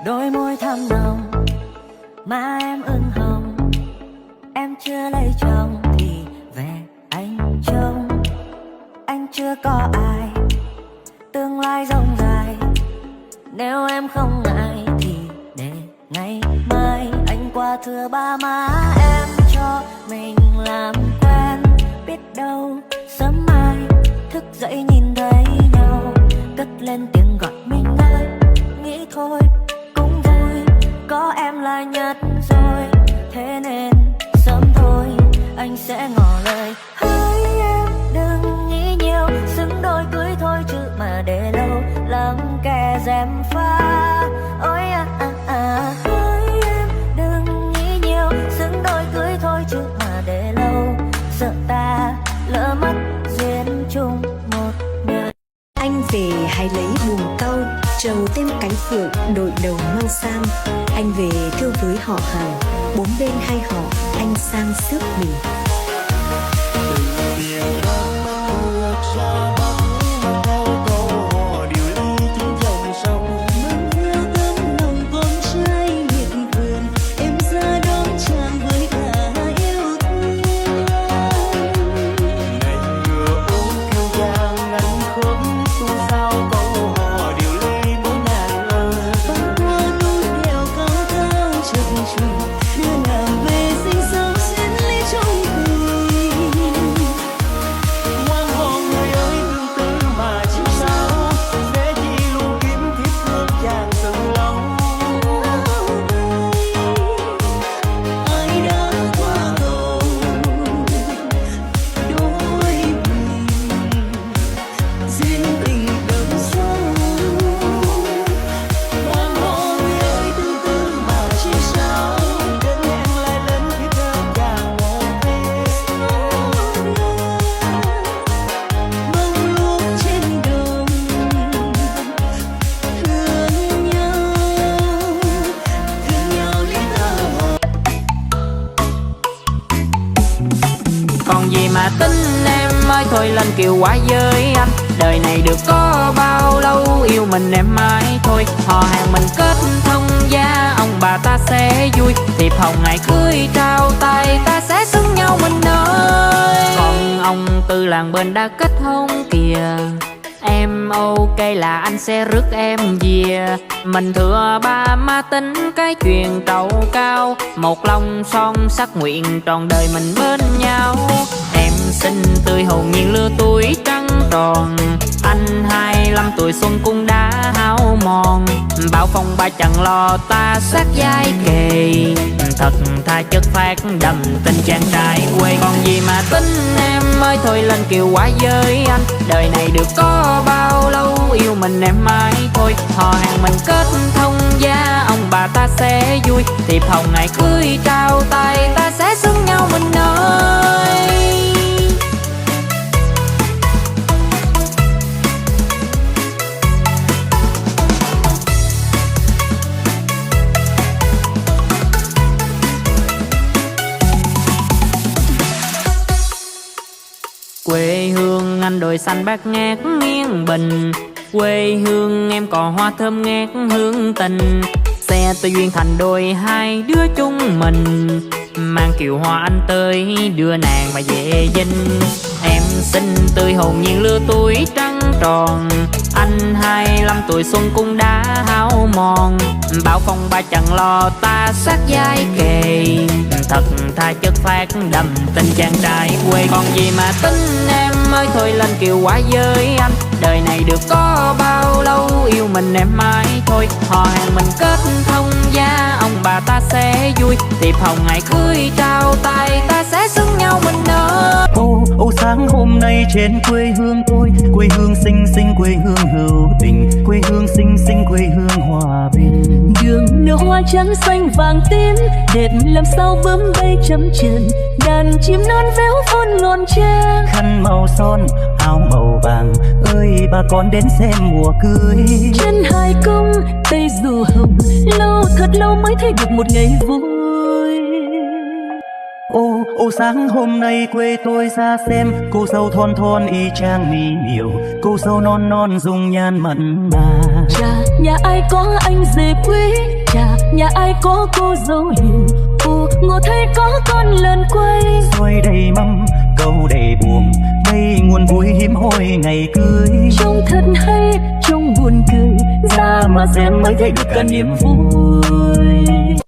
đôi môi thắm nồng, má em ửng hồng. Em chưa lấy chồng thì về anh trông. Anh chưa có ai, tương lai rộng dài. Nếu em không ngại thì để ngày mai anh qua thưa ba má em cho mình làm quen. Biết đâu sớm mai thức dậy nhìn thấy nhau, cất lên tiếng gọi mình ơi. Nghĩ thôi cũng vui, có em là nhất rồi. Thế nên sớm thôi anh sẽ ngỏ lời. Hỡi em đừng nghĩ nhiều, xứng đôi cưới thôi chứ mà để lâu lắm kẻ dèm pha. Ôi hỡi em đừng nghĩ nhiều, xứng đôi cưới thôi chứ mà để lâu sợ ta lỡ mất duyên chung một đời. Anh về hãy lấy buồng cau, trầu thêm cánh phượng, đội đầu mang sang. Anh về thưa với họ hàng, bốn bên hai họ anh sang sức mình. Còn gì mà tính em ơi, thôi lên kiều quá với anh. Đời này được có bao lâu, yêu mình em mãi thôi. Họ hàng mình kết thông gia, ông bà ta sẽ vui. Thiệp hồng ngày cưới trao tay, ta sẽ xứng nhau mình ơi. Còn ông Tư làng bên đã kết hôn kìa, em ok là anh sẽ rước em về. Mình thưa ba má tính cái chuyện trầu cao, một lòng son sắc nguyện tròn đời mình bên nhau. Em xinh tươi hồn nhiên lứa tuổi trắng tròn, anh 25 tuổi xuân cũng đã hao mòn. Bao phong ba chẳng lo ta sát vai kề, thật tha chất phát đậm tình chàng trai quê. Còn gì mà tính em ơi, thôi lên kiều quá với anh. Đời này được có bao lâu, yêu mình em mãi thôi. Họ hàng mình kết thông gia, ông bà ta sẽ vui. Thiệp hồng ngày cưới trao tay, ta sẽ xứng nhau mình ơi. Quê hương anh đồi xanh bát ngát nghiêng bình, quê hương em còn hoa thơm ngát hương tình. Xe tôi duyên thành đôi hai đứa chúng mình, mang kiều hoa anh tới đưa nàng mà về dinh. Em xinh tươi hồn nhiên lứa tuổi trắng tròn, anh 25 tuổi xuân cũng đã hao mòn. Bao phong ba chẳng lo ta sát vai kề, thật tha chất phát đậm tình chàng trai quê. Còn gì mà tính em ơi, thôi lên kiều quá với anh. Đời này được có bao lâu, yêu mình em mãi thôi. Họ hàng mình kết thông gia, ông bà ta sẽ vui. Thiệp hồng ngày cưới trao tay, ta sẽ xứng nhau mình ơi. Ô sáng hôm nay trên quê hương tôi, quê hương xinh xinh, quê hương hữu tình, quê hương xinh xinh, quê hương hòa bình. Đường nở hoa trắng xanh vàng tím, đẹp làm sao bướm bay chấm trần. Đàn chim non véo phun ngọn tre, Khăn màu son áo màu vàng, ơi bà con đến xem mùa cưới. chân hai cung tay dù hồng, lâu thật lâu mới thấy được một ngày vui. Ô sáng hôm nay quê tôi ra xem, cô dâu thon thon y chang mỹ miều, cô dâu non non dung nhan mặn mà. Chà nhà ai có anh rể quý, trà, nhà ai có cô dâu hiền. Ngộ thấy có con lần quay, xoay đầy mâm câu đầy buồn, đây nguồn vui hiếm hoi ngày cưới. trông thật hay, trông buồn cười, ra mà xem mới thấy được cả niềm vui.